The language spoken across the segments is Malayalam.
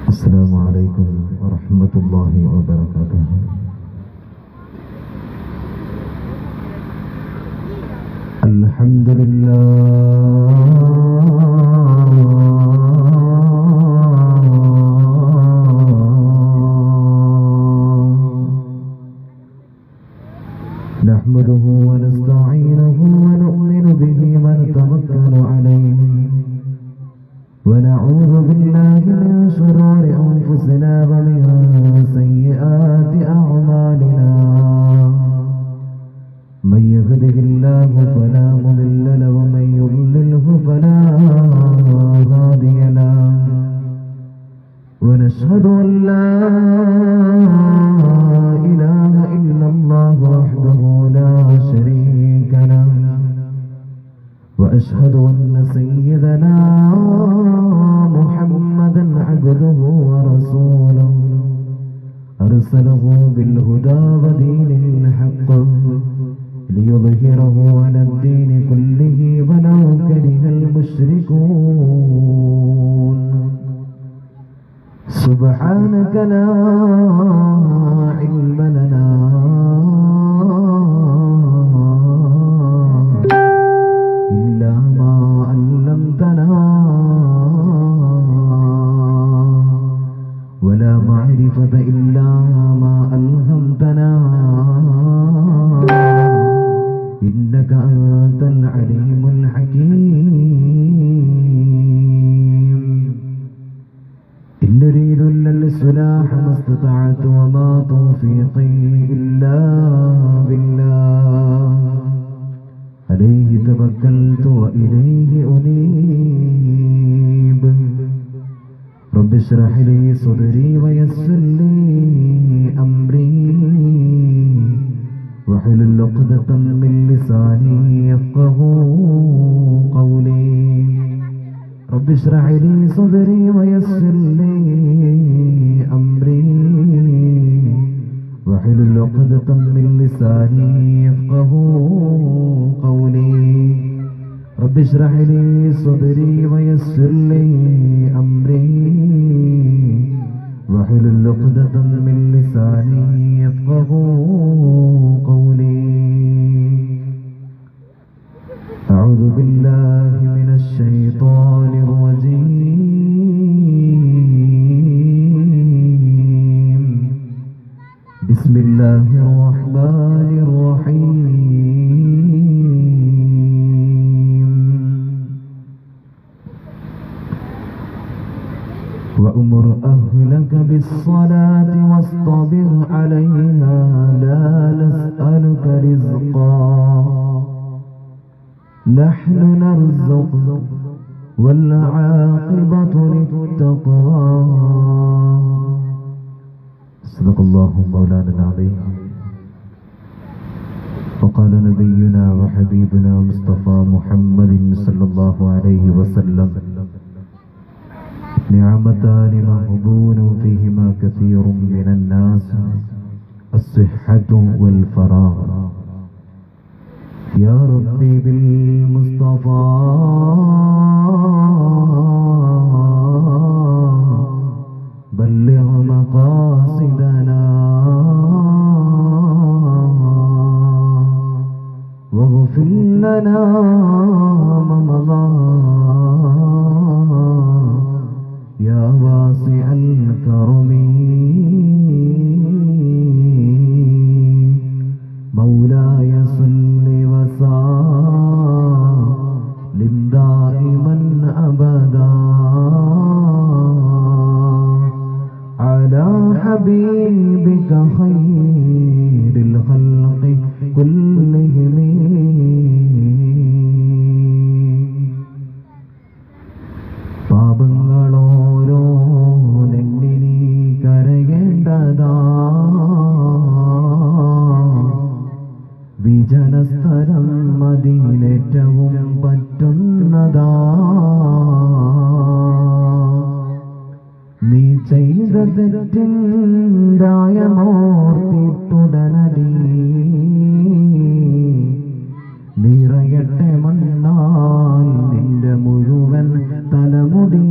السلام عليكم ورحمة الله وبركاته. الحمد لله نحمده ونستعينه ونؤمن به ونتوكل عليه ونعوذ بالله من شرور أنفسنا ومن سيئات أعمالنا من يهده الله فلا مضل له ومن يضلله فلا هادي له ونشهد أن لا إله إلا الله وحده لا شريك له وأشهد أن سيدنا محمدا عبده ورسوله أرسله بالهدى ودين الحق ليظهره على الدين كله ولو كره المشركون سبحانك لا علم لنا إلا ما علمتنا ولا معرفة إلا ما ألهمتنا إنك أنت العليم الحكيم إن نريد إلا الإصلاح ما استطعت وما توفيقي إلا بالله عليه توكلت وإليه أنيب رب اشرح لي صدري ويسر لي أمري واحلل عقدة من لساني يفقهوا قولي رب اشرح لي صدري ويسر لي أمري واحلل عقدة من لساني يفقهوا قولي رب اشرح لي صدري ويسر لي أمري واحلل عقدة من لساني يفقهوا قولي أعوذ بالله من الشيطان الرجيم بسم الله الرحمن الرحيم وأمر أهلك بالصلاة واصطبر عليها لا نسألك رزقا نحن نرزقك والعاقبة للتقوى صدق الله مولانا العظيم وقال نبينا وحبيبنا مصطفى محمد صلى الله عليه وسلم نعمتان مغبون فيهما كثير من الناس الصحة والفراغ يا ربي بالمصطفى بلغ مقاصدنا واغفر لنا ما مضى يا واسع الكرم مولاي صل وسلم دائما أبدا على حبيبك خير الخلق كلهم പാപങ്ങളോരോ നെന്നിനി കരയേണ്ടതാ വിജനസ്ഥലം മദീനേറ്റവും പറ്റുന്നതാ തെറ്റിൻ്റായമോർത്തിട്ടുടനടി നിറയട്ടെ മണ്ണാൽ നിന്റെ മുഴുവൻ തലമുടി.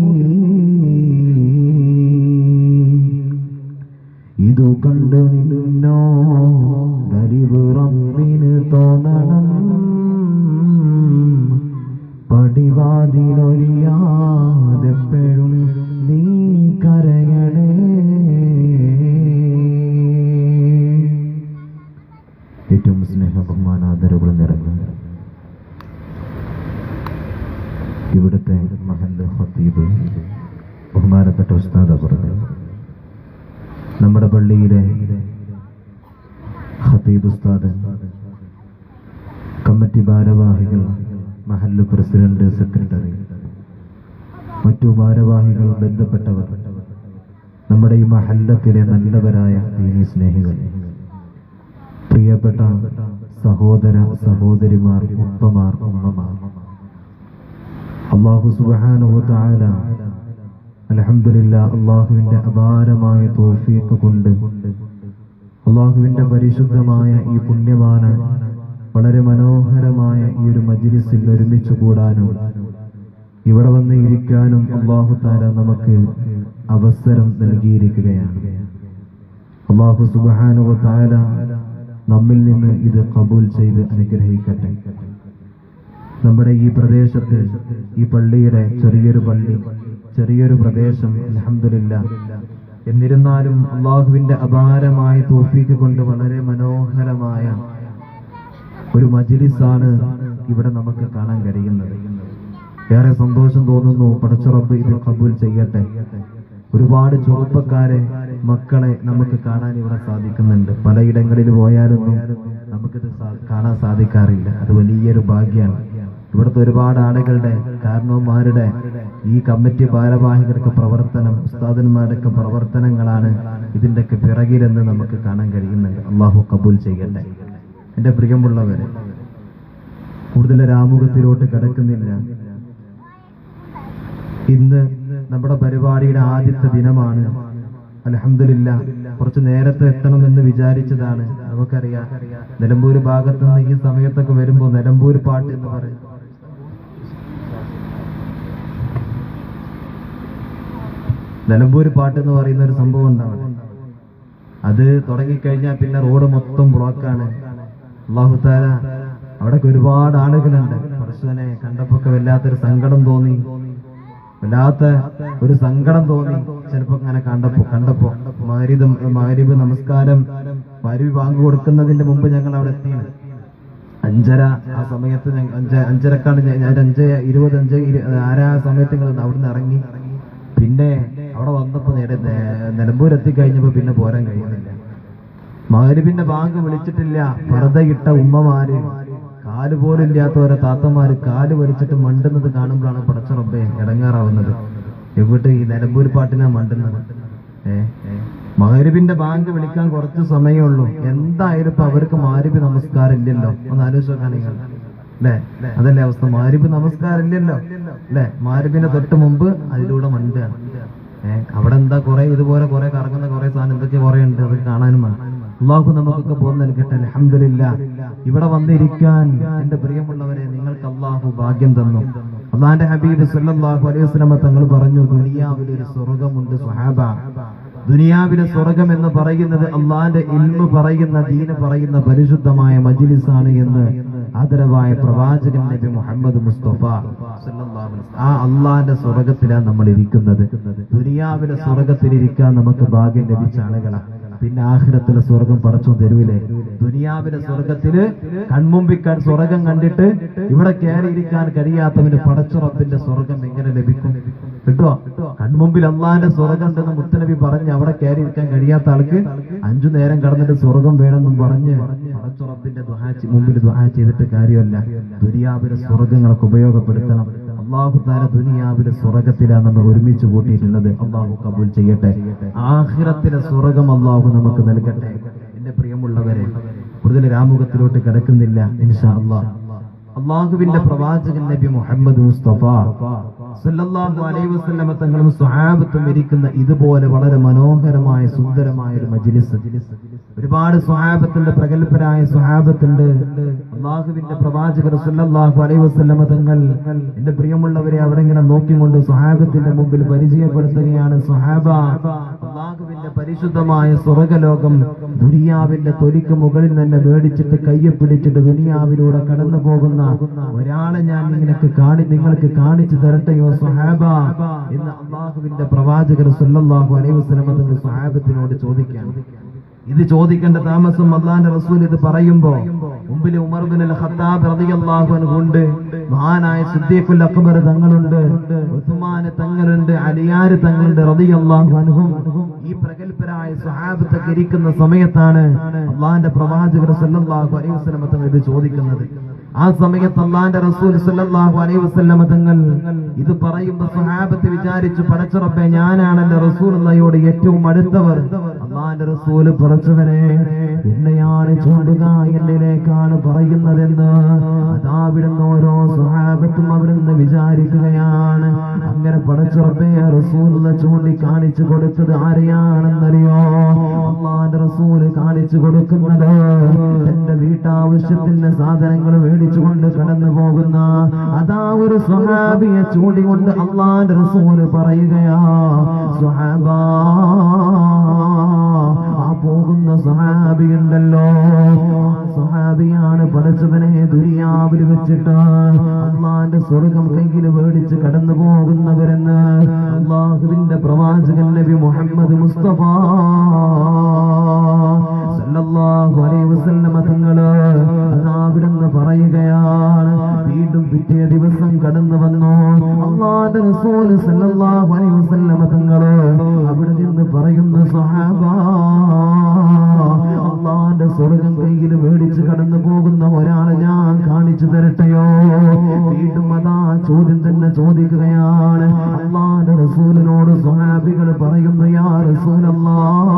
ഇതു കണ്ട് നിന്നോ ദരിവ് റബ്ബിന് തോന്നണം, പടിവാതിലൊഴിയാതെപ്പോഴും നീ കരയണേ. ഏറ്റവും സ്നേഹ ബഹുമാനാദരവുകൾ നിറഞ്ഞ ഇവിടുത്തെ മഹല്ല് ഖത്തീബ് ബഹുമാനപ്പെട്ട ഉസ്താദ് അവറുകൾ, നമ്മുടെ പള്ളിയിലെ ഖത്തീബ് ഉസ്താദ്, കമ്മിറ്റി ഭാരവാഹികൾ, മഹല്ല് പ്രസിഡന്റ്, സെക്രട്ടറി, മറ്റു ഭാരവാഹികൾ, ബന്ധപ്പെട്ടവർ, നമ്മുടെ ഈ മഹല്ലത്തിലെ നല്ലവരായ ദീനി സ്നേഹികൾ, പ്രിയപ്പെട്ട സഹോദര സഹോദരിമാർ, ഉപ്പമാർ, ഉമ്മമാർ, അല്ലാഹു സുബ്ഹാനഹു വ തആല അൽഹംദുലില്ലാഹ് അല്ലാഹുവിന്റെ അപാരമായ തൗഫീഖ് കൊണ്ട് അല്ലാഹുവിന്റെ പരിശുദ്ധമായ ഈ പുണ്യവാന വളരെ മനോഹരമായ ഈ ഒരു മജ്ലിസിൽ ഒരുമിച്ച് കൂടാനും ഇവിടെ വന്ന് ഇരിക്കാനും അല്ലാഹു തആല നമുക്ക് അവസരം നൽകിയിരിക്കുകയാണ്. അല്ലാഹു സുബ്ഹാനഹു വ തആല നമ്മിൽ നിന്ന് ഇത് ഖബൂൽ ചെയ്ത് അനുഗ്രഹിക്കട്ടെ. നമ്മുടെ ഈ പ്രദേശത്ത്, ഈ പള്ളിയുടെ ചെറിയൊരു പള്ളി, ചെറിയൊരു പ്രദേശം, അൽഹംദുലില്ലാഹ്, എന്നിരുന്നാലും അല്ലാഹുവിന്റെ അപാരമായ തൗഫീഖ് കൊണ്ട് വളരെ മനോഹരമായ ഒരു മജ്ലിസാണ് ഇവിടെ നമുക്ക് കാണാൻ കഴിയുന്നത്. ഏറെ സന്തോഷം തോന്നുന്നു. പടച്ച റബ്ബ് ഇത് ഖബൂൽ ചെയ്യട്ടെ. ഒരുപാട് ചെറുപ്പക്കാരെ, മക്കളെ നമുക്ക് കാണാൻ ഇവിടെ സാധിക്കുന്നുണ്ട്. പലയിടങ്ങളിൽ പോയാലൊന്നും നമുക്കിത് കാണാൻ സാധിക്കാറില്ല. അത് വലിയൊരു ഭാഗ്യമാണ്. ഇവിടുത്തെ ഒരുപാട് ആളുകളുടെ, കാരണവന്മാരുടെ, ഈ കമ്മിറ്റി ഭാരവാഹികളുടെ പ്രവർത്തനം, ഉസ്താദന്മാരുടെ പ്രവർത്തനങ്ങളാണ് ഇതിന്റെയൊക്കെ പിറകിലെന്ന് നമുക്ക് കാണാൻ കഴിയുന്നുണ്ട്. അല്ലാഹു ഖബൂൽ ചെയ്യട്ടെ. എന്റെ പ്രിയമുള്ളവരെ, കൂടുതൽ ആമുഖത്തിലോട്ട് കടക്കുന്നില്ല. ഇന്ന് നമ്മുടെ പരിപാടിയുടെ ആദ്യത്തെ ദിനമാണ്. അൽഹംദുലില്ലാഹ്, കുറച്ച് നേരത്തെ എത്തണമെന്ന് വിചാരിച്ചതാണ്. നമുക്കറിയാം, നിലമ്പൂർ ഭാഗത്ത് നിന്ന് ഈ സമയത്തൊക്കെ വരുമ്പോൾ നിലമ്പൂർ പാട്ട് എന്ന് പറയും. നിലമ്പൂർ പാട്ട് എന്ന് പറയുന്ന ഒരു സംഭവം ഉണ്ടാവും. അത് തുടങ്ങിക്കഴിഞ്ഞാൽ പിന്നെ റോഡ് മൊത്തം ബ്ലോക്കാണ്. അല്ലാഹു തആല, അവിടൊക്കെ ഒരുപാട് ആളുകളുണ്ട്. പടച്ചോനെ കണ്ടപ്പോ വല്ലാത്തൊരു സങ്കടം തോന്നി, വല്ലാത്ത ഒരു സങ്കടം തോന്നി. ചിലപ്പോ അങ്ങനെ കണ്ടപ്പോ മഗ്‌രിബ് നമസ്കാരം, മഗ്‌രിബ് ബാങ്ക് കൊടുക്കുന്നതിന്റെ മുമ്പ് ഞങ്ങൾ അവിടെ എത്തിയാണ്. 5:30 ആ സമയത്ത്, 5:30ക്കാണ്, 5:20, 5:6 ആ സമയത്ത് ഞങ്ങൾ അവിടുന്ന് ഇറങ്ങി. പിന്നെ അവിടെ വന്നപ്പോ നിലമ്പൂർ എത്തിക്കഴിഞ്ഞപ്പോ പിന്നെ പോരാൻ കഴിയുന്നില്ല. മഗ്‌രിബിന്റെ ബാങ്ക് വിളിച്ചിട്ടില്ല. പർദ്ദയിട്ട ഉമ്മമാര്, കാല് പോലും ഇല്ലാത്ത ഓരോ താത്തമാര് കാല് വലിച്ചിട്ട് മണ്ടുന്നത് കാണുമ്പോഴാണ് പടച്ച റബ്ബേ ഇടങ്ങാറാവുന്നത്. എവിടെ ഈ നിലമ്പൂർ പാട്ടിനാ മണ്ടുന്നത്? മഗ്‌രിബിന്റെ ബാങ്ക് വിളിക്കാൻ കുറച്ച് സമയമുള്ളൂ. എന്തായാലും ഇപ്പൊ അവർക്ക് മഗ്‌രിബ് നമസ്കാരം ഇല്ലല്ലോ. ഒന്ന് ആലോചിച്ച് നോക്കാൻ നിങ്ങൾ, അല്ലെ? അതല്ലേ അവസ്ഥ. മഗ്‌രിബ് നമസ്കാരം ഇല്ലല്ലോ, അല്ലെ? മഗ്‌രിബിന്റെ തൊട്ട് മുമ്പ് അതിലൂടെ മണ്ടാണ്. അവിടെ എന്താ കുറെ ഇതുപോലെ കുറെ കറങ്ങുന്ന കുറെ സാധനം എന്തൊക്കെ കുറെ ഉണ്ട്, അത് കാണാനും. അല്ലാഹു നമുക്കൊക്കെ ബോധം നൽകട്ടെ. അൽഹംദുലില്ലാഹ്, ഇവിടെ വന്നിരിക്കാൻ എന്റെ പ്രിയമുള്ളവരെ നിങ്ങൾക്ക് അല്ലാഹു ഭാഗ്യം തന്നു. അല്ലാഹുവിന്റെ ഹബീബ് സല്ലല്ലാഹു അലൈഹി വസല്ലം തങ്ങൾ പറഞ്ഞു, ദുനിയാവിൽ ഒരു സ്വർഗ്ഗമുണ്ട് സ്വഹാബ. ദുനിയാവിലെ സ്വർഗം എന്ന് പറയുന്നത് അള്ളാന്റെ ഇൽമ് പറയുന്ന, ദീന് പറയുന്ന പരിശുദ്ധമായ മജ്ലിസാണ് എന്ന് ആദരവായ പ്രവാചകൻ നബി മുഹമ്മദ് മുസ്തഫ സല്ലല്ലാഹു അലൈഹി വസല്ലം. ആ അള്ളാന്റെ സ്വർഗത്തിലാണ് നമ്മൾ ഇരിക്കുന്നത്. ദുനിയാവിലെ സ്വർഗത്തിലിരിക്കാൻ നമുക്ക് ഭാഗ്യം ലഭിച്ച ആളുകളാണ്. പിന്നെ ആഖിറത്തിലെ സ്വർഗം പടച്ചോ തരൂലേ? ദുനിയാവിലെ സ്വർഗത്തില് കൺമുമ്പിക്കാൻ സ്വർഗം കണ്ടിട്ട് ഇവിടെ കയറിയിരിക്കാൻ കഴിയാത്തവന് പടച്ച റബ്ബിന്റെ സ്വർഗം എങ്ങനെ ലഭിക്കും? കിട്ടോ? കൺമുമ്പിൽ അള്ളാന്റെ സ്വർഗം ഉണ്ടെന്ന് മുത്തനബി പറഞ്ഞ് അവിടെ കയറിയിരിക്കാൻ കഴിയാത്ത ആൾക്ക് 5 നേരം കടന്നിട്ട് സ്വർഗം വേണമെന്നും പറഞ്ഞ് പടച്ച റബ്ബിന്റെ മുമ്പിൽ ദുആ ചെയ്തിട്ട് കാര്യമല്ല. ദുനിയാവിലെ സ്വർഗങ്ങളൊക്കെ ഉപയോഗപ്പെടുത്തണം. അല്ലാഹു തആല ദുനിയാവിലെ സ്വർഗത്തിലാണ് നമ്മൾ ഒരുമിച്ച് കൂട്ടിയിട്ടുള്ളത്. അല്ലാഹു കബൂൽ ചെയ്യട്ടെ. ആഖിറത്തിലെ സ്വർഗം അല്ലാഹു നമുക്ക് നൽകട്ടെ. എന്റെ പ്രിയമുള്ളവരെ, കൂടുതൽ ആമുഖത്തിലോട്ട് കിടക്കുന്നില്ല. ഇൻഷാ അല്ലാഹ്, അല്ലാഹുവിന്റെ പ്രവാചകൻ നബി മുഹമ്മദ് മുസ്തഫ സല്ലല്ലാഹു അലൈഹി വസല്ലമ തങ്ങളും സ്വഹാബത്തും ഇരിക്കുന്ന ഇതുപോലെ വളരെ മനോഹരമായ സുന്ദരമായ ഒരു മജ്ലിസ്. ഒരുപാട് സ്വഹാബത്തുണ്ട്, പ്രഗത്ഭരായ സ്വഹാബത്തുണ്ട്. അല്ലാഹുവിന്റെ പ്രവാചകർ സല്ലല്ലാഹു അലൈഹി വസല്ലമ തങ്ങൾ എന്റെ പ്രിയമുള്ളവരെ അവിടെ ഇങ്ങനെ നോക്കിക്കൊണ്ട് സ്വഹാബത്തിന്റെ മുമ്പിൽ പരിചയപ്പെടുത്തുകയാണ്. സ്വഹാബ, അല്ലാഹുവിന്റെ പരിശുദ്ധമായ സ്വർഗ്ഗലോകം ദുനിയാവിന്റെ തൊലിക്ക് മുകളിൽ തന്നെ മേടിച്ചിട്ട് കയ്യെ പിടിച്ചിട്ട് ദുനിയാവിലൂടെ കടന്നു പോകുന്ന ഒരാളെ ഞാൻ നിങ്ങൾക്ക് കാണിച്ചു തരട്ടെയോ സ്വഹാബ എന്ന് അല്ലാഹുവിന്റെ പ്രവാചകർ സല്ലല്ലാഹു അലൈഹി വസല്ലമ തങ്ങൾ സ്വഹാബത്തിനോട് ചോദിക്കുകയാണ്. ഇത് ചോദിക്കേണ്ട താമസം അല്ലാഹുവിന്റെ റസൂൽ ഇത് പറയുമ്പോ മുമ്പിൽ ഉമർ ഇബ്നുൽ ഖത്താബ് റളിയല്ലാഹു അൻഹു ഉണ്ട്, മഹാനായ സിദ്ദീഖുൽ അക്ബർ തങ്ങളുണ്ട്, ഉസ്മാൻ തങ്ങളുണ്ട്, അലിയാർ തങ്ങളുണ്ട് റളിയല്ലാഹു അൻഹും. ഈ പ്രഗത്ഭരായ സ്വഹാബത്തൊക്കെ ഇരിക്കുന്ന സമയത്താണ് അല്ലാഹുവിന്റെ പ്രവാചകർ സല്ലല്ലാഹു അലൈഹി വസല്ലമ തങ്ങൾ ഇത് ചോദിക്കുന്നത്. ആ സമയത്ത് അല്ലാഹുവിന്റെ റസൂൽ സല്ലല്ലാഹു അലൈഹി വസല്ലമ തങ്ങൾ ഇത് പറയുമ്പോൾ സ്വഹാബത്ത് വിചാരിച്ചു, പടച്ച റബ്ബേ, ഞാനാണല്ലോ റസൂലുള്ളാഹിയോട് ഏറ്റവും അടുത്തവർ. അല്ലാഹുവിന്റെ റസൂൽ പറച്ചവനെ എന്നെയാണ് ചൂണ്ടുക, എന്നിലേക്കാണ് പറയുന്നതെന്ന് അതാവിടുന്ന് ഓരോ സ്വഹാബത്തും അവിടുന്ന് വിചാരിക്കുകയാണ്. അങ്ങനെ പടച്ച റബ്ബേ റസൂലുള്ള ചൂണ്ടിക്കാണിച്ചു കൊടുത്തത് ആരെയാണെന്നറിയോ? അല്ലാഹുവിന്റെ റസൂൽ കാണിച്ചു കൊടുക്കുന്നത് എന്റെ വീട്ടാവശ്യത്തിന് സാധനങ്ങൾ മേടിച്ചുകൊണ്ട് കടന്നു പോകുന്ന അതാ ഒരു സ്വഹാബിയെ ചൂണ്ടിക്കൊണ്ട് അല്ലാഹുവിന്റെ റസൂൽ പറയുകയാ, സ്വഹാബാ, ആ പോകുന്ന സ്വഹാബിയുണ്ടല്ലോ, സ്വഹാബിയാണ് പടച്ചവനെ ദുനിയാവിൽ വെച്ചിട്ട് അല്ലാഹുവിന്റെ സ്വർഗ്ഗം കയ്യിൽ മേടിച്ച് കടന്നു പോകുന്നവരെന്ന് അല്ലാഹുവിന്റെ പ്രവാചകൻ നബി മുഹമ്മദ് മുസ്തഫ സല്ലല്ലാഹു അലൈഹി വസല്ലമ തങ്ങള് അവിടുന്ന് പറയുകയാണ്. വീണ്ടും പിറ്റേ ദിവസം കടന്നു വന്നു അല്ലാഹുവിന്റെ റസൂൽ സല്ലല്ലാഹു അലൈഹി വസല്ലമ തങ്ങള് അവിടെ നിന്ന് പറയുന്ന, സ്വഹാബാ, അല്ലാഹുവിന്റെ സ്വർഗ്ഗം കയ്യിൽ മേടിച്ച് കടന്നു പോകുന്ന ഒരാളെ ഞാൻ കാണിച്ചു തരട്ടെയോ? വീണ്ടും അതാ ചോദ്യം തന്നെ ചോദിക്കുകയാണ്. അല്ലാഹുവിന്റെ റസൂലിനോട് സ്വഹാബികൾ പറയുന്നു, യാ റസൂലല്ലാഹ്,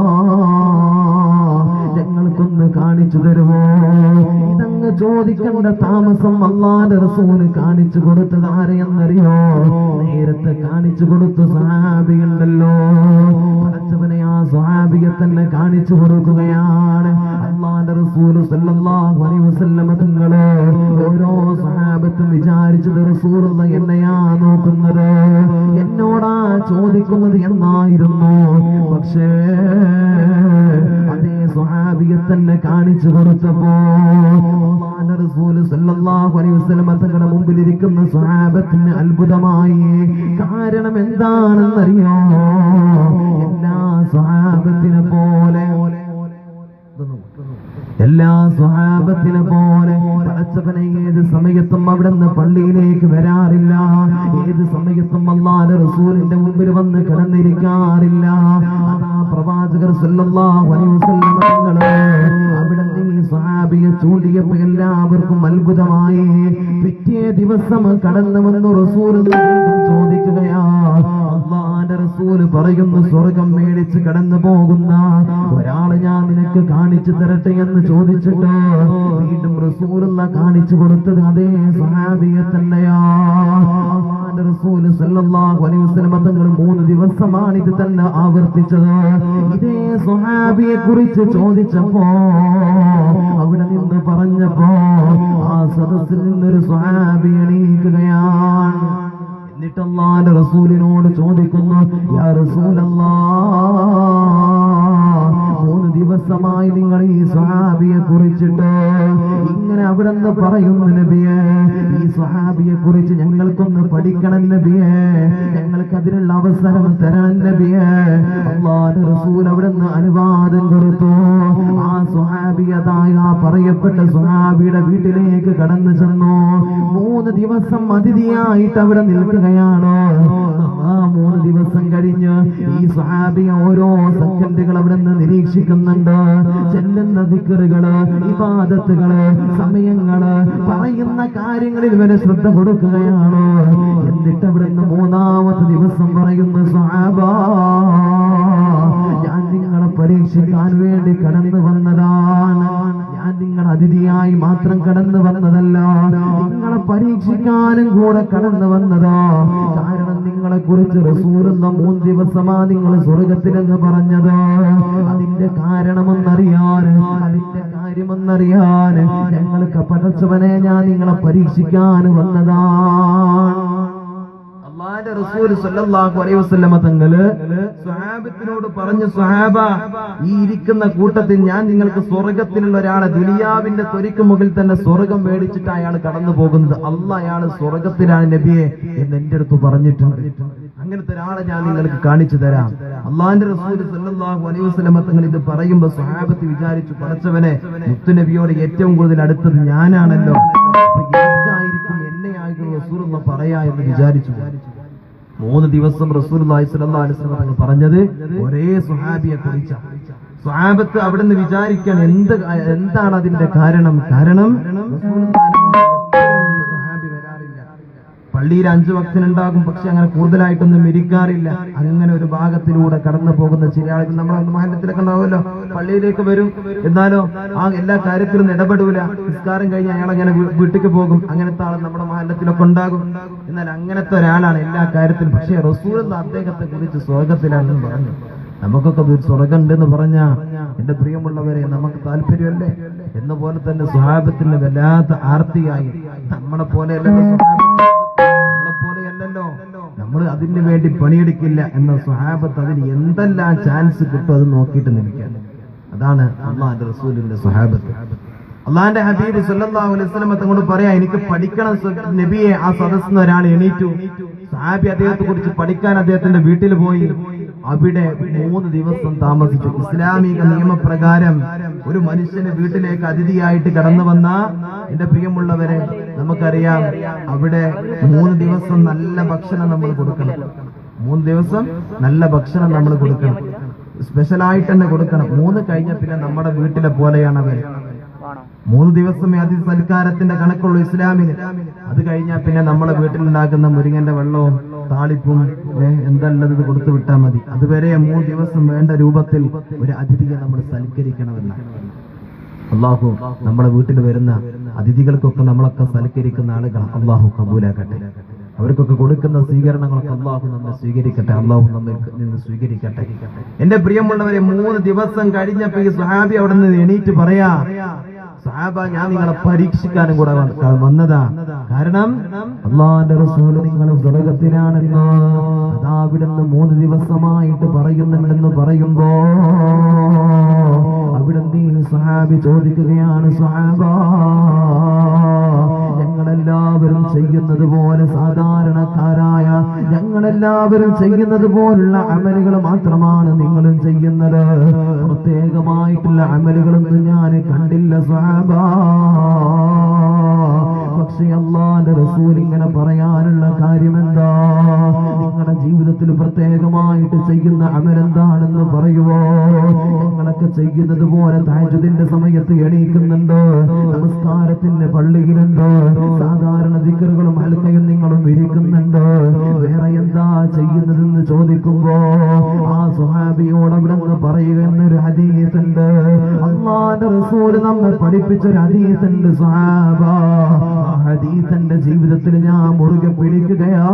ഞങ്ങൾക്കൊന്ന് കാണിച്ചു തരുമോ? ഇതങ്ങ് ചോദിക്കേണ്ട താമസം അല്ലാഹുവിന്റെ റസൂൽ കാണിച്ചു കൊടുത്തത് ആരെയെന്നറിയോ? നേരത്തെ കാണിച്ചു കൊടുത്ത സ്വഹാബിയുണ്ടല്ലോ, പടച്ചവനെ ആ സ്വഹാബിയെ തന്നെ കാണിച്ചു കൊടുക്കുകയാണ്. അല്ലാഹുവിന്റെ റസൂൽ സല്ലല്ലാഹു അലൈഹി വസല്ലമ തങ്ങള് ഓരോ സ്വഹാബത്തും വിചാരിച്ചത് റസൂലുള്ള എന്നെയാ നോക്കുന്നത്, എന്നോടാ ചോദിക്കുന്നത് എന്നായിരുന്നു. പക്ഷേ അതേ സ്വഹാബിയെ തന്നെ കാണിച്ചു കൊടുത്തപ്പോ അല്ലാഹുവിന്റെ റസൂൽ സല്ലല്ലാഹു അലൈഹി വസല്ലമ തങ്ങളുടെ മുമ്പിൽ ഇരിക്കുന്ന സ്വഹാബത്തിന് അത്ഭുതമായി. കാരണം എന്താണെന്നറിയോ? എല്ലാ സ്വഹാബത്തിനെ പോലെ പടച്ചവനെ ഏത് സമയത്തും അവിടുന്ന് പള്ളിയിലേക്ക് വരാറില്ല, ഏത് സമയത്തും അല്ലാഹുവിന്റെ റസൂലിന്റെ മുമ്പിൽ വന്ന് കിടന്നിരിക്കാറില്ല. അതാ പ്രവാചകർ സല്ലല്ലാഹു അലൈഹി വസല്ലമ തങ്ങള് അവിടുന്ന് ഈ സ്വഹാബിയെ ചൂണ്ടിയപ്പോൾ എല്ലാവർക്കും അത്ഭുതമായി. പിറ്റേ ദിവസം കടന്നു വന്നു റസൂൽ ചോദിക്കുകയാ, അല്ലാഹുവിന്റെ റസൂൽ പറയുന്നു, സ്വർഗ്ഗം മേടിച്ച് കടന്നു പോകുന്ന ഒരാളെ ഞാൻ നിനക്ക് കാണിച്ചു തരട്ടെ എന്ന് ചോദിച്ചിട്ട് വീണ്ടും റസൂലുള്ള കാണിച്ചു കൊടുത്തത് അതേ സ്വഹാബിയെ തന്നെയാ. അല്ലാഹുവിന്റെ റസൂൽ സല്ലല്ലാഹു അലൈഹി വസല്ലമ തങ്ങൾ 3 ദിവസമാണ് ഇത് തന്നെ ആവർത്തിച്ചത്. ഇതേ സ്വഹാബിയെ കുറിച്ച് ചോദിച്ചപ്പോ അവിടെ നിന്ന് പറഞ്ഞപ്പോ ആ സദസ്സിൽ നിന്നൊരു സ്വഹാബി എണീക്കുകയാണ്. എന്നിട്ട് അല്ലാഹുവിന്റെ റസൂലിനോട് ചോദിക്കുന്നു, യാ റസൂലല്ലാഹ്, 3 ദിവസമായി നിങ്ങൾ ഈ സ്വഹാബിയെ കുറിച്ചിട്ട് ഇങ്ങനെ അവിടെന്ന് പറയുന്നു നബിയെ, ഈ സ്വഹാബിയെ കുറിച്ച് ഞങ്ങൾക്കൊന്ന് പഠിക്കണം നബിയെ, ഞങ്ങൾക്ക് അതിനുള്ള അവസരം തരണം നബിയെ. അല്ലാഹുവിന്റെ റസൂൽ അവിടുന്ന് അനുവാദം കൊടുത്തു. ആ സ്വഹാബിയതായ ആ പറയപ്പെട്ട സ്വഹാബിയുടെ വീട്ടിലേക്ക് കടന്നു ചെന്നു. 3 ദിവസം അതിഥിയായിട്ട് അവിടെ നിൽക്കുകയാണ്. ആ 3 ദിവസം കഴിഞ്ഞ് ഈ സ്വഹാബിയെ ഓരോ സെക്കൻഡുകൾ അവിടെ നിന്ന് നിരീക്ഷിക്കുന്നുണ്ട്. ചെല്ലുന്ന ദിക്റുകള്, ഇബാദത്തുകള്, സമയങ്ങള്, പറയുന്ന കാര്യങ്ങളിൽ വരെ ശ്രദ്ധ കൊടുക്കുകയാണ്. എന്നിട്ട് അവിടുന്ന് 3-ാമത്തെ ദിവസം പറയുന്ന, സ്വഹാബാ, ഞാൻ നിങ്ങളെ പരീക്ഷിക്കാൻ വേണ്ടി കടന്നു വന്നതാണ്, ഞാൻ നിങ്ങൾ അതിഥിയായി മാത്രം കടന്നു വന്നതല്ല, നിങ്ങളെ പരീക്ഷിക്കാനും കൂടെ കടന്നു വന്നതാ. കാരണം കുറിച്ച് റസൂലുള്ള 3 ദിവസമാ നിങ്ങൾ സ്വർഗത്തിലെന്ന് പറഞ്ഞത്. അതിന്റെ കാരണമെന്നറിയാൻ, അതിന്റെ കാര്യമെന്നറിയാൻ ഞങ്ങൾക്ക് പടച്ചവനെ ഞാൻ നിങ്ങളെ പരീക്ഷിക്കാൻ വന്നതാണ്. അല്ലാഹുവിന്റെ റസൂൽ സല്ലല്ലാഹു അലൈഹി വസല്ലമ തങ്ങള് സ്വഹാബത്തിനോട് പറഞ്ഞു, സ്വഹാബ, ഈ ഇരിക്കുന്ന കൂട്ടത്തിൽ ഞാൻ നിങ്ങൾക്ക് സ്വർഗത്തിലുള്ള ഒരാളെ, ദുനിയാവിന്റെ ത്വരിക്ക് മുകളിൽ തന്നെ സ്വർഗം മേടിച്ചിട്ട് അയാൾ കടന്നു പോകുന്നത്, അല്ലാഹ് അയാൾ സ്വർഗത്തിലാണ് നബിയെ എന്ന് എന്റെ അടുത്ത് പറഞ്ഞിട്ടുണ്ട്. അങ്ങനത്തെ ഒരാളെ ഞാൻ നിങ്ങൾക്ക് കാണിച്ചു തരാം. അല്ലാഹുവിന്റെ റസൂൽ സല്ലല്ലാഹു അലൈഹി വസല്ലമ തങ്ങൾ ഇത് പറയുമ്പോൾ സ്വഹാബത്ത് വിചാരിച്ചു, പടച്ചവനെ, മുത്തുനബിയോട് ഏറ്റവും കൂടുതൽ അടുത്തത് ഞാനാണല്ലോ, എനിക്കായിരിക്കും, എന്നെയായിരിക്കും റസൂലുള്ള പറയാ എന്ന് വിചാരിച്ചു. 3 ദിവസം റസൂലുള്ളാഹി സ്വല്ലല്ലാഹു അലൈഹി വസല്ലം തങ്ങൾ പറഞ്ഞത് ഒരേ സ്വഹാബിയെ കുറിച്ചാണ്. സ്വഹാബത്ത് അവിടുന്ന് വിചാരിക്കാൻ എന്താണ് അതിന്റെ കാരണം? പള്ളിയിൽ 5 വക്തിനുണ്ടാകും, പക്ഷെ അങ്ങനെ കൂടുതലായിട്ടൊന്നും ഇരിക്കാറില്ല. അങ്ങനെ ഒരു ഭാഗത്തിലൂടെ കടന്നു പോകുന്ന ചില ആളുകൾ നമ്മളെ മഹല്ലത്തിലൊക്കെ ഉണ്ടാവുമല്ലോ, പള്ളിയിലേക്ക് വരും, എന്നാലോ ആ എല്ലാ കാര്യത്തിലും ഇടപെടൂല, നിസ്കാരം കഴിഞ്ഞ് അയാൾ അങ്ങനെ വീട്ടിലേക്ക് പോകും. അങ്ങനത്തെ ആൾ നമ്മുടെ മഹല്ലത്തിലൊക്കെ ഉണ്ടാകും. എന്നാൽ അങ്ങനത്തെ ഒരാളാണ് എല്ലാ കാര്യത്തിലും. പക്ഷേ റസൂൽ അദ്ദേഹത്തെ കുറിച്ച് സ്വർഗത്തിലാണെന്ന് പറഞ്ഞു. നമുക്കൊക്കെ സ്വർഗം ഉണ്ടെന്ന് പറഞ്ഞ എന്റെ പ്രിയമുള്ളവരെ നമുക്ക് താല്പര്യമല്ലേ? എന്ന പോലെ തന്നെ സ്വഹാബത്തിന് വല്ലാത്ത ആർത്തിയായി. നമ്മളെ പോലെയല്ലല്ലോ നമ്മൾ അതിന് വേണ്ടി പണിയെടുക്കില്ല എന്ന സ്വഹാബത്ത് അതിന് എന്തെല്ലാം ചാൻസ് കിട്ടും അത് നോക്കിയിട്ട് നിൽക്കാൻ. അതാണ് അള്ളാഹുവിന്റെ റസൂലിന്റെ സ്വഹാബത്ത്. അള്ളാഹിന്റെ ഹബീബ് സല്ലല്ലാഹു അലൈഹി വസല്ലം തങ്ങളോട് പറയാ, എനിക്ക് പഠിക്കണം നബിയെ. ആ സദസ്സിന് ഒരാൾ എണീറ്റു. സഹാബി അദ്ദേഹത്തെ കുറിച്ച് പഠിക്കാൻ അദ്ദേഹത്തിന്റെ വീട്ടിൽ പോയി. അവിടെ 3 ദിവസം താമസിച്ചു. ഇസ്ലാമിക നിയമപ്രകാരം ഒരു മനുഷ്യന് വീട്ടിലേക്ക് അതിഥിയായിട്ട് കടന്നു വന്ന എന്റെ പ്രിയമുള്ളവരെ നമുക്കറിയാം, അവിടെ 3 ദിവസം നല്ല ഭക്ഷണം നമ്മൾ കൊടുക്കണം. 3 ദിവസം നല്ല ഭക്ഷണം നമ്മൾ കൊടുക്കണം, സ്പെഷ്യലായിട്ട് തന്നെ കൊടുക്കണം. 3 കഴിഞ്ഞ പിന്നെ നമ്മുടെ വീട്ടിലെ പോലെയാണ് അവൻ. 3 ദിവസമേ അതിഥി സൽക്കാരത്തിന്റെ കണക്കുള്ളൂ ഇസ്ലാമിന്. അത് കഴിഞ്ഞാൽ പിന്നെ നമ്മുടെ വീട്ടിലുണ്ടാക്കുന്ന മുരിങ്ങന്റെ വെള്ളവും താളിപ്പും എന്തല്ലത് കൊടുത്തു വിട്ടാൽ മതി. അതുവരെ 3 ദിവസം വേണ്ട രൂപത്തിൽ ഒരു അതിഥിയെ നമ്മൾ സൽക്കരിക്കണമെന്നാണ്. അള്ളാഹു നമ്മുടെ വീട്ടിൽ വരുന്ന അതിഥികൾക്കൊക്കെ നമ്മളൊക്കെ സൽക്കരിക്കുന്ന ആളുകൾ അള്ളാഹു കബൂലാക്കട്ടെ. അവർക്കൊക്കെ കൊടുക്കുന്ന സ്വീകരണങ്ങളൊക്കെ അള്ളാഹു നമ്മെ സ്വീകരിക്കട്ടെ. അള്ളാഹു നമ്മെ നിന്ന് സ്വീകരിക്കട്ടെ. എന്റെ പ്രിയമുള്ളവരെ, 3 ദിവസം കഴിഞ്ഞപ്പോ ഈ സ്വഹാബി അവിടെ നിന്ന് എണീറ്റ് പറയാ, സഹാബ, ഞാൻ നിങ്ങളെ പരീക്ഷിക്കാനും കൂടെ വന്നതാ. കാരണം അല്ലാഹുവിന്റെ റസൂൽ നിങ്ങൾ സ്വർഗ്ഗത്തിലാണെന്ന് അതാ അവിടുന്ന് 3 ദിവസമായിട്ട് പറയുന്നുണ്ടെന്ന് പറയുമ്പോ അവിടുന്ന് സ്വഹാബി ചോദിക്കുകയാണ്, സ്വഹാബ, ഞങ്ങളെല്ലാവരും ചെയ്യുന്നത് പോലെ, സാധാരണക്കാരായ ഞങ്ങളെല്ലാവരും ചെയ്യുന്നത് പോലുള്ള അമലുകൾ മാത്രമാണ് നിങ്ങളും ചെയ്യുന്നത്, പ്രത്യേകമായിട്ടുള്ള അമലുകളൊന്നും ഞാൻ കണ്ടില്ല സ്വഹാബ. പക്ഷേ അല്ലാഹുവിന്റെ റസൂൽ ഇങ്ങനെ പറയാനുള്ള കാര്യം എന്താ? നിങ്ങളുടെ ജീവിതത്തിൽ പ്രത്യേകമായിട്ട് ചെയ്യുന്ന അമൽ എന്താണെന്ന് പറയുവോ? ഞങ്ങളൊക്കെ ചെയ്യുന്നത് പോലെ തഹജ്ജുദിന്റെ സമയത്ത് എണീക്കുന്നുണ്ട്, നമസ്കാരത്തിന്റെ പള്ളിയിലുണ്ട്, സാധാരണ ദിക്റുകളും ഹൽക്കയും നിങ്ങളും ഇരിക്കുന്നുണ്ട്, വേറെ എന്താ ചെയ്യുന്നതെന്ന് ചോദിക്കുമ്പോ ആ സ്വഹാബിയോട് അവിടുന്ന് പറയുക എന്നൊരു ഹദീസ് ഉണ്ട്. അല്ലാഹുവിന്റെ റസൂൽ നമ്മെ പഠിപ്പിച്ചൊരു ഹദീസ് ഉണ്ട് സ്വഹാബ. ആ ഹദീസ് എന്റെ ജീവിതത്തിൽ ഞാൻ മുറുകെ പിടിക്കുകയാ.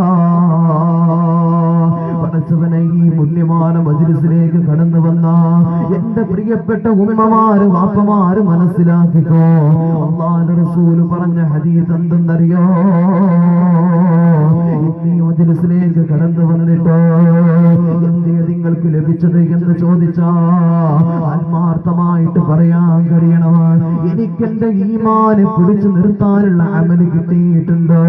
പടച്ചവനെ, ഈ പുണ്യമായ മജ്‌ലിസിലേക്ക് കടന്നു വന്ന എന്റെ പ്രിയപ്പെട്ട ഉമ്മമാര്, വാപ്പമാര് മനസ്സിലാക്കിക്കോ. അല്ലാഹുവിന്റെ റസൂൽ പറഞ്ഞ ഹദീസ് എന്തെന്നറിയോ? ഈ മജ്‌ലിസിലേക്ക് കടന്നു വന്നിട്ടോ എന്തേ നിങ്ങൾക്ക് ലഭിച്ചത് എന്ന് ചോദിച്ചാ ആത്മാർത്ഥമായിട്ട് പറയാൻ കഴിയണം, എനിക്കെന്റെ ഈമാനെ പിടിച്ചു നിർത്താനുള്ള അമല് കിട്ടിയിട്ടുണ്ട്.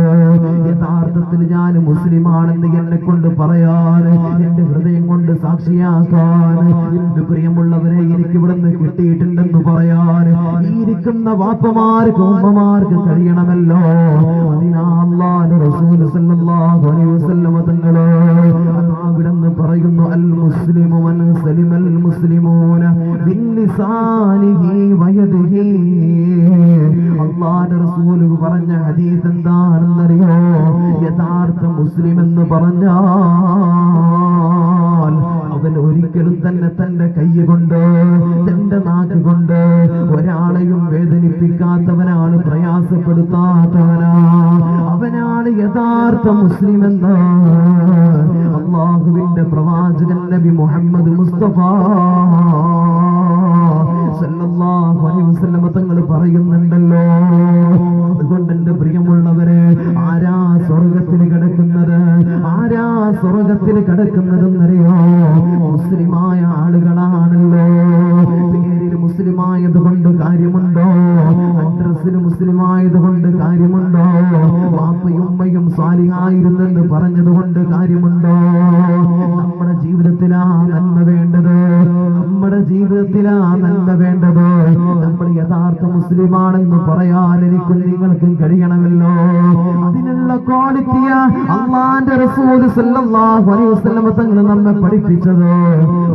യഥാർത്ഥത്തിൽ ഞാൻ മുസ്ലിമാണെന്ന് എന്നെ കൊണ്ട് പറയാൻ, എന്റെ ഹൃദയം കൊണ്ട് സാക്ഷിയാക്കാൻ എന്റെ പ്രിയമുള്ളവരെ എനിക്ക് ഇവിടുന്ന് കിട്ടിയിട്ടുണ്ടെന്ന് പറയാൻ ഈ ഇരിക്കുന്ന വാപ്പമാർക്ക് ഉമ്മമാർക്ക് കഴിയണമല്ലോ. അതിനാ അല്ലാഹുവിന്റെ റസൂൽ സല്ലല്ലാഹു അലൈഹി വസല്ലം തങ്ങളെ അവിടുന്ന് പറയുന്നു, അൽ മുസ്ലിമു മൻ സലിമൽ മുസ്ലിമൂന ബിൻ ലിസാനിഹി വയദിഹി. അല്ലാഹുവിന്റെ റസൂൽ പറഞ്ഞ ഹദീസ് എന്താണെന്നറിയോ? യഥാർത്ഥ മുസ്ലിം എന്ന് പറഞ്ഞാൽ അവൻ ഒരിക്കലും തന്നെ തന്റെ കൈ കൊണ്ട്, തന്റെ നാക്ക് കൊണ്ട് ഒരാളെയും വേദനിപ്പിക്കാത്തവനാണ്, പ്രയാസപ്പെടുത്താത്തവനാ. അവനാണ് അവനാണ് യഥാർത്ഥ മുസ്ലിം എന്ന് അല്ലാഹുവിന്റെ പ്രവാചകൻ നബി മുഹമ്മദ് മുസ്തഫ സല്ലല്ലാഹു അലൈഹി വസല്ലം തങ്ങൾ പറയുന്നുണ്ടല്ലോ. അതുകൊണ്ട് എന്റെ പ്രിയമുള്ളവരെ, ആരാ സ്വർഗത്തിൽ കിടക്കുന്നത്? ആരാ സ്വർഗത്തിൽ കിടക്കുന്നതെന്നറിയോ? മുസ്ലിമായ ആളുകളാണല്ലോ. പേരിൽ മുസ്ലിമായത് കൊണ്ട് കാര്യമുണ്ടോ? അഡ്രസ്സിൽ മുസ്ലിമായത് കൊണ്ട് കാര്യമുണ്ടോ? വാപ്പയും ഉമ്മയും സാലിഹായിരുന്നെന്ന് പറഞ്ഞത് കൊണ്ട് കാര്യമുണ്ടോ? നമ്മുടെ ജീവിതത്തിലാ നന്മ വേണ്ടത്. നമ്മുടെ ജീവിതത്തിലാ നന്മ വേണ്ടത്. നമ്മൾ യഥാർത്ഥ മുസ്ലിമാണെന്ന് പറയാൻ എനിക്കും നിങ്ങൾക്കും കഴിയണമല്ലോ. അതിനുള്ള ക്വാളിറ്റിയാ അല്ലാഹുവിന്റെ റസൂൽ സല്ലല്ലാഹു അലൈഹി വസല്ലം തങ്ങൾ നമ്മെ പഠിപ്പിച്ചത്.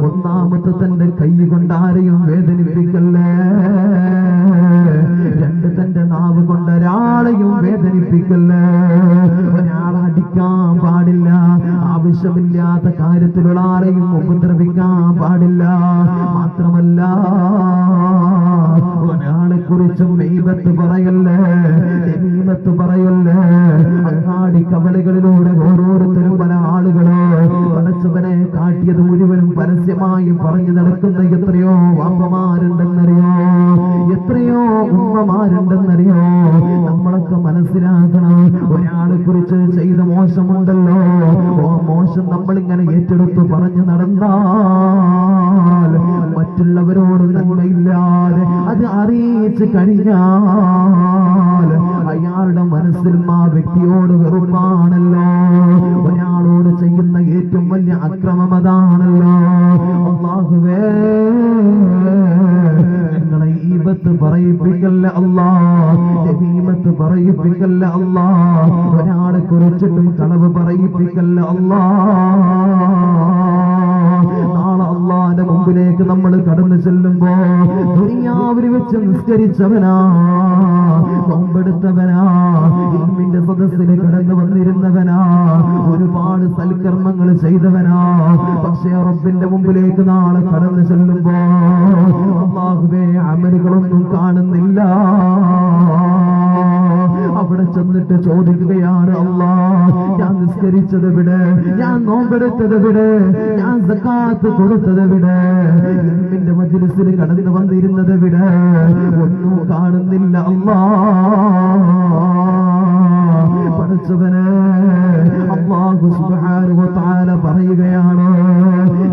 ഒന്നാമത്തെ തന്റെ കൈ കൊണ്ട് ആരെയും വേദനിപ്പിക്കല്ലേ. രണ്ട് തന്റെ നാവ് കൊണ്ട് ഒരാളെയും വേദനിപ്പിക്കല്ലേ. ഒരാളെ അടിക്കാൻ പാടില്ല. ആവശ്യമില്ലാത്ത കാര്യത്തിലുള്ള ആരെയും ഉപദ്രവിക്കാൻ പാടില്ല. മാത്രമല്ല, ഒരാളെ കുറിച്ചും ഗീബത്ത് പറയല്ലേ, നമീമത്ത് പറയല്ലേ. അങ്ങാടി കവലകളിലൂടെ ഓരോരുത്തരും പല ആളുകളോ പടച്ചവനെ കാട്ടിയത് മുഴുവനും പരസ്യമായി പറഞ്ഞു നടക്കുന്ന എത്രയോ വാപ്പമാരുണ്ടെന്നറിയോ, എത്രയോ ഉമ്മമാരുണ്ടെന്നറിയോ. നമ്മളൊക്കെ മനസ്സിലാക്കണം, ഒരാളെ കുറിച്ച് ചെയ്ത മോശമുണ്ടല്ലോ, ആ മോശം നമ്മളിങ്ങനെ ഏറ്റെടുത്ത് പറഞ്ഞു നടന്നാൽ മറ്റുള്ളവരോട് നന്മയില്ലാതെ അത് അറിയിച്ചു കഴിഞ്ഞാൽ അയാളുടെ മനസ്സിലും ആ വ്യക്തിയോട് വെറുപ്പാണല്ലോ. ഒരാളോട് ചെയ്യുന്ന ഏറ്റവും വലിയ അക്രമം അതാണല്ലോ. അല്ലാഹുവേ, ഞങ്ങളെ ഈബത്ത് പറയിപ്പിക്കല്ല അല്ലാ, നമീമത്ത് പറയിപ്പിക്കല്ല അല്ലാ, ഒരാളെ കുറിച്ചിട്ടും കളവ് പറയിപ്പിക്കല്ല അല്ലാ. നാളെ അല്ലാഹുവിന്റെ മുമ്പിലേക്ക് നമ്മൾ കടന്നു ചെല്ലുമ്പോ ദുനിയാവിൽ വെച്ച് നിസ്കരിച്ചവനാ, നോമ്പെടുത്തവനാ, ഇൽമിന്റെ സദസ്സിൽ കടന്നു വന്നിരുന്നവനാ, ഒരുപാട് സൽക്കർമ്മങ്ങൾ ചെയ്തവനാ. പക്ഷേ റബ്ബിന്റെ മുമ്പിലേക്ക് നാളെ കടന്നു ചെല്ലുമ്പോ അല്ലാഹുവേ അമലുകളൊന്നും കാണുന്നില്ല. അവിടെ ചെന്നിട്ട് ചോദിക്കുകയാണ്, അല്ലാ, ഞാൻ നിസ്കരിച്ചത് എവിടെ? ഞാൻ നോമ്പെടുത്തത് എവിടെ? ഞാൻ സക്കാത്ത് കൊടുത്തത് എവിടെ? ഇൽമിന്റെ മജ്ലിസിൽ കടന്നു വന്നിരുന്നത് എവിടെ? ഒന്നും കാണുന്നില്ല അല്ലാ. പഠിച്ചവനെ അല്ലാഹു സുബ്ഹാനഹു വ തആല പറയുകയാണ്,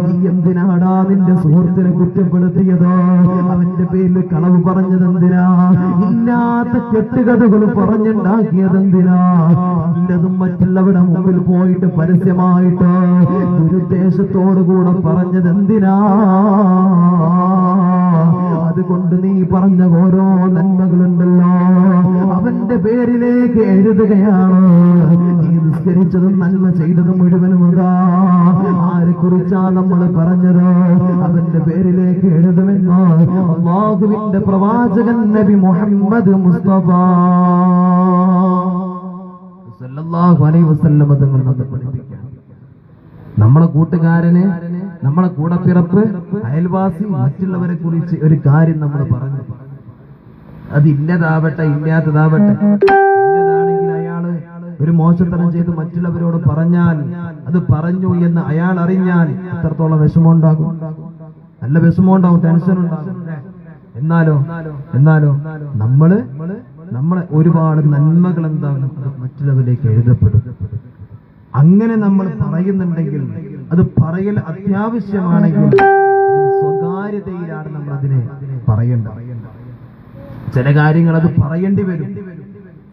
നീ എന്തിനാടാ നിന്റെ സുഹൃത്തിനെ കുറ്റപ്പെടുത്തിയത്? അവന്റെ പേരിൽ കളവ് പറഞ്ഞതെന്തിനാ? ഇല്ലാത്ത കെട്ടുകഥകൾ പറഞ്ഞുണ്ടാക്കിയതെന്തിനാ? ഇല്ലതും മറ്റുള്ളവരുടെ മുമ്പിൽ പോയിട്ട് പരസ്യമായിട്ട് ദുരുദ്ദേശത്തോടുകൂടെ പറഞ്ഞതെന്തിനാ? അതുകൊണ്ട് നീ പറഞ്ഞ ഓരോ നന്മകളുണ്ടല്ലോ അവന്റെ പേരിലേക്ക് എഴുതുകയാണ്. നീ നിസ്കരിച്ചതും നന്മ ചെയ്തതും മുഴുവനും ആരെ കുറിച്ചാ നമ്മൾ പറഞ്ഞത്? അവന്റെ പേരിലേക്ക് എഴുതുമെന്ന് അല്ലാഹുവിന്റെ പ്രവാചകൻ നബി മുഹമ്മദ് മുസ്തഫ സല്ലല്ലാഹു അലൈഹി വസല്ലം തങ്ങൾ നമ്മെ പഠിപ്പിക്കുകയാണ്. നമ്മളെ കൂട്ടുകാരന്, നമ്മളെ കൂടപ്പിറപ്പ്, അയൽവാസി, മറ്റുള്ളവരെ കുറിച്ച് ഒരു കാര്യം നമ്മൾ പറഞ്ഞു, അത് ഇന്നതാവട്ടെ ഇല്ലാത്തതാവട്ടെ, ഇന്നതാണെങ്കിൽ അയാള് ഒരു മോശത്തരം ചെയ്ത് മറ്റുള്ളവരോട് പറഞ്ഞാൽ, അത് പറഞ്ഞു എന്ന് അയാൾ അറിഞ്ഞാൽ എത്രത്തോളം വിഷമമുണ്ടാകും? നല്ല വിഷമമുണ്ടാകും, ടെൻഷൻ ഉണ്ടാകും. എന്നാലോ നമ്മളെ ഒരുപാട് നന്മകൾ എന്താകും മറ്റുള്ളവരിലേക്ക് എഴുതപ്പെടും. അങ്ങനെ നമ്മൾ പറയുന്നുണ്ടെങ്കിൽ, അത് പറയൽ അത്യാവശ്യമാണെങ്കിൽ സ്വകാര്യതയിലാണ് നമ്മൾ അതിനെ പറയേണ്ടത്. ചില കാര്യങ്ങൾ അത് പറയേണ്ടി വരും,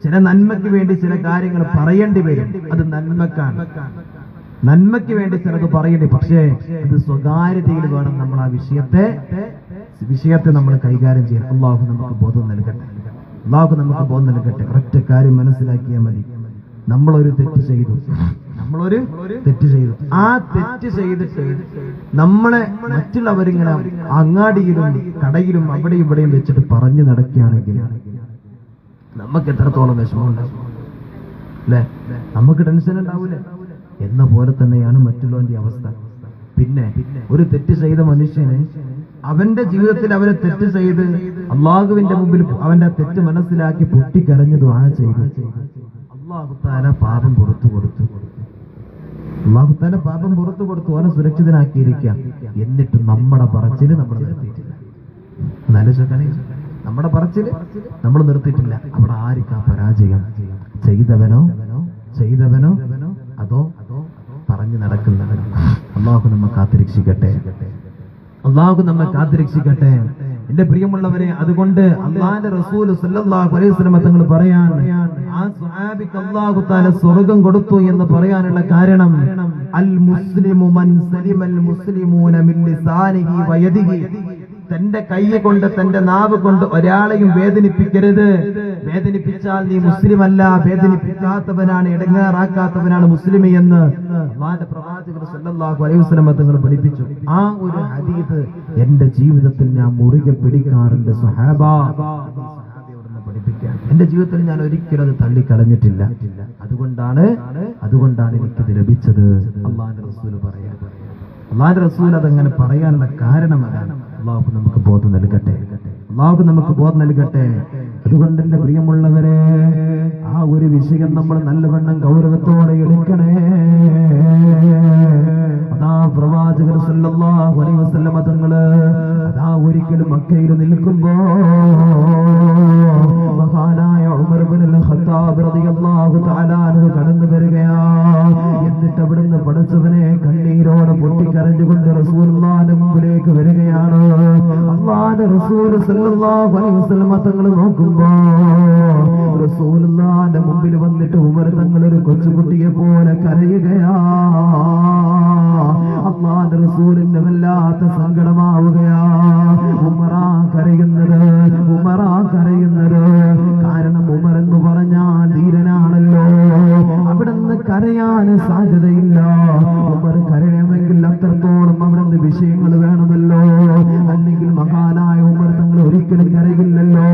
ചില നന്മയ്ക്ക് വേണ്ടി ചില കാര്യങ്ങൾ പറയേണ്ടി വരും. അത് നന്മയ്ക്ക് വേണ്ടി ചിലത് പറയേണ്ടി, പക്ഷേ അത് സ്വകാര്യതയിൽ വേണം നമ്മൾ ആ വിഷയത്തെ നമ്മൾ കൈകാര്യം ചെയ്യാൻ. അല്ലാഹു നമുക്ക് ബോധം നൽകട്ടെ, അല്ലാഹു നമുക്ക് ബോധം നൽകട്ടെ. ഒറ്റ കാര്യം മനസ്സിലാക്കിയാൽ മതി, നമ്മളൊരു തെറ്റ് ചെയ്തു, ആ തെറ്റ് ചെയ്തിട്ട് നമ്മളെ മറ്റുള്ളവരിങ്ങനെ അങ്ങാടിയിലും കടയിലും അവിടെ ഇവിടെയും വെച്ചിട്ട് പറഞ്ഞു നടക്കുകയാണെങ്കിൽ നമുക്ക് എത്രത്തോളം വിഷമമുണ്ടാവും അല്ലെ? നമുക്ക് ടെൻഷൻ ഉണ്ടാവൂലേ? എന്ന പോലെ തന്നെയാണ് മറ്റുള്ളവന്റെ അവസ്ഥ. പിന്നെ ഒരു തെറ്റ് ചെയ്ത മനുഷ്യന് അവന്റെ ജീവിതത്തിൽ അവരെ തെറ്റ് ചെയ്ത് അള്ളാഹുവിന്റെ മുമ്പിൽ അവന്റെ തെറ്റ് മനസ്സിലാക്കി പൊട്ടിക്കരഞ്ഞ് ദുആ ചെയ്തു, അല്ലാഹു തആല പാപം പുറത്തു കൊടുത്തു. അല്ലാഹു തആല പാപം പുറത്തു കൊടുത്തു, അവനെ സുരക്ഷിതനാക്കിയിരിക്കാം. എന്നിട്ട് നമ്മുടെ പറച്ചില് നമ്മൾ നിർത്തിയിട്ടില്ല. എന്നാലോചിക്കണേ, നമ്മുടെ പറച്ചില് നമ്മൾ നിർത്തിയിട്ടില്ല. അവിടെ ആർക്കാ പരാജയം? ചെയ്തവനോ അതോ പറഞ്ഞു നടക്കുന്നവനോ? അല്ലാഹു നമ്മെ കാത്തുരക്ഷിക്കട്ടെ. അല്ലാഹു നമ്മെ കാത്തുരക്ഷിക്കട്ടെ. എന്റെ പ്രിയമുള്ളവരെ, അതുകൊണ്ട് അല്ലാഹുവിന്റെ റസൂൽ സല്ലല്ലാഹു അലൈഹി വസല്ലം തങ്ങൾ പറയാണ്, ആ സ്വഹാബിക്ക് അല്ലാഹു തആല സ്വർഗ്ഗം കൊടുത്തു എന്ന് പറയാനുള്ള കാരണം, അൽ മുസ്ലിമു മൻ സലിമൽ മുസ്ലിമൂന മിൻ ലിസാനിഹി വയദിഹി. തന്റെ കൈ കൊണ്ട്, തന്റെ നാവ് കൊണ്ട് ഒരാളെയും വേദനിപ്പിക്കരുത്. വേദനിപ്പിച്ചാൽ നീ മുസ്ലിം അല്ല, വേദനിപ്പിക്കാത്തവനാണ്, ഇടങ്ങേറാക്കാത്തവനാണ് മുസ്ലിം എന്ന് അല്ലാഹുവിന്റെ പ്രവാചകർ സല്ലല്ലാഹു അലൈഹി വസല്ലം തങ്ങൾ പഠിപ്പിച്ചു. ആ ഒരു ഹദീസ് എന്റെ ജീവിതത്തിൽ ഞാൻ മുറുകെ പിടിക്കാറുണ്ട് സ്വഹാബ. പഠിപ്പിക്കാൻ എന്റെ ജീവിതത്തിൽ ഞാൻ ഒരിക്കലും അത് തള്ളിക്കളഞ്ഞിട്ടില്ല. അതുകൊണ്ടാണ് എനിക്കിത് ലഭിച്ചത്. അല്ലാഹുവിന്റെ റസൂൽ പറയാൻ, അല്ലാഹുവിന്റെ റസൂൽ അതങ്ങനെ പറയാനുള്ള കാരണം അതാണ്. അല്ലാഹു നമുക്ക് ബോധം നൽകട്ടെ. അതുകൊണ്ട് എന്റെ പ്രിയമുള്ളവരെ, ആ ഒരു വിഷയം നമ്മൾ നല്ലവണ്ണം ഗൗരവത്തോടെ എടുക്കണേ. അതാ പ്രവാചകർ സല്ലല്ലാഹു അലൈഹി വസല്ലം തങ്ങള് അതാ ഒരിക്കലും മക്കയിൽ നിൽക്കുമ്പോ മഹാനായ ഉമർ ഇബ്നുൽ ഖത്താബ് റളിയല്ലാഹു തആല അൻഹു കടന്നു വരികയാ. എന്നിട്ട് അവിടുന്ന് പടച്ചവനെ കണ്ണീരോടെ പൊട്ടിക്കരഞ്ഞുകൊണ്ട് റസൂലുള്ളാഹിന്റെ മുമ്പിലേക്ക് വരികയാണ്. അല്ലാഹുവിന്റെ റസൂൽ സല്ലല്ലാഹു അലൈഹി വസല്ലം തങ്ങൾ നോക്കുമ്പോ റസൂലുള്ളാഹിന്റെ മുമ്പിൽ വന്നിട്ട് ഉമർ തങ്ങൾ ഒരു കൊച്ചുകുട്ടിയെ പോലെ കരയുകയാ. അല്ലാഹുവിന്റെ റസൂലിന് വല്ലാത്ത സങ്കടമാവുകയാ. ഉമറാ കരയുന്നത്. കാരണം ഉമർ എന്ന് പറഞ്ഞാൽ ധീരനാണല്ലോ, അവിടുന്ന് കരയാൻ സാധ്യതയില്ല. ഉമർ കരയണമെങ്കിൽ അത്രത്തോളം അവിടുന്ന് വിഷയങ്ങൾ വേണമല്ലോ, അല്ലെങ്കിൽ മഹാനായ ഉമർ തങ്ങൾ ഒരിക്കലും കരയില്ലല്ലോ.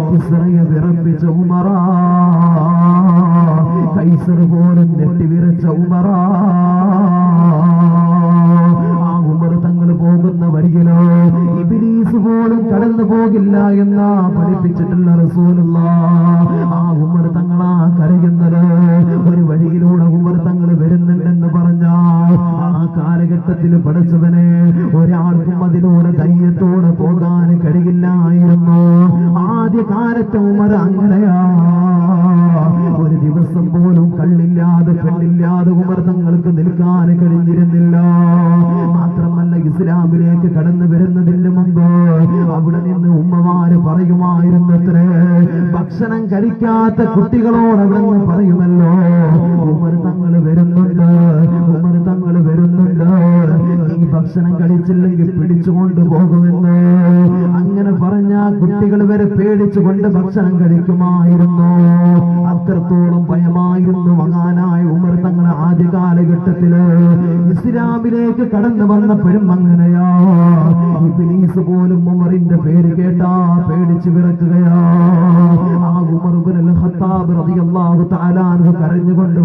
കിസ്റയെ വിറപ്പിച്ച ഉമറാ, കൈസർ പോലും നെട്ടിവിറച്ച ഉമറാ. ആ ഉമർ തങ്ങൾ പോകുന്ന വഴിയിലോ ഇബ്ലീസ് പോലും കടന്നു പോകില്ല എന്നാ പഠിപ്പിച്ചിട്ടുള്ള റസൂലുള്ളാഹ്. ആ ഉമർ തങ്ങളാ കരയുന്നത്. ഒരു വഴിയിലൂടെ ഉമർ തങ്ങൾ വരുന്നുണ്ടെന്ന് പറഞ്ഞാൽ ആ കാലഘട്ടത്തിൽ പഠിച്ചവനെ ഒരാൾക്കും അതിലൂടെ ധൈര്യത്തോടെ പോകാൻ കഴിയില്ലായിരുന്നു. ആദ്യ കാലത്ത് ഉമർ അങ്ങനെയാ. ഒരു ദിവസം പോലും കള്ളില്ലാതെ പെണ്ണില്ലാതെ ഉമർ തങ്ങൾക്ക് നിൽക്കാൻ കഴിഞ്ഞിരുന്നില്ല. മാത്രമല്ല, ഇസ്ലാമിലേക്ക് കടന്നു വരുന്നതിന് മുമ്പ് അവിടെ നിന്ന് ഉമ്മമാര് പറയുമായിരുന്നത്രേ, ഭക്ഷണം കഴിക്കാത്ത കുട്ടികളോട് അവിടെ നിന്ന് പറയുമല്ലോ, ഉമർ തങ്ങൾ വരുന്നുണ്ട്, ഈ ഭക്ഷണം കഴിച്ചില്ലെങ്കിൽ പിടിച്ചുകൊണ്ട് പോകുമെന്ന്. അങ്ങനെ പറഞ്ഞ കുട്ടികൾ വരെ പേടിച്ചുകൊണ്ട് ഭക്ഷണം കഴിക്കുമായിരുന്നു. അത്രത്തോളം ഭയമായിരുന്നു മഹാനായ ഉമർ തങ്ങൾ ആദ്യ കാലഘട്ടത്തില്. ഇസ്ലാമിലേക്ക് കടന്നു വന്നപ്പോഴും അങ്ങനെയാ. ഇബ്ലീസ് പോലും ഉമറിന്റെ പേര് കേട്ടാ പേടിച്ചു വിറക്കുകയാ. ആ ഉമർ ഇബ്നുൽ ഖത്താബ് റളിയല്ലാഹു തആല അൻഹു കരഞ്ഞുകൊണ്ട്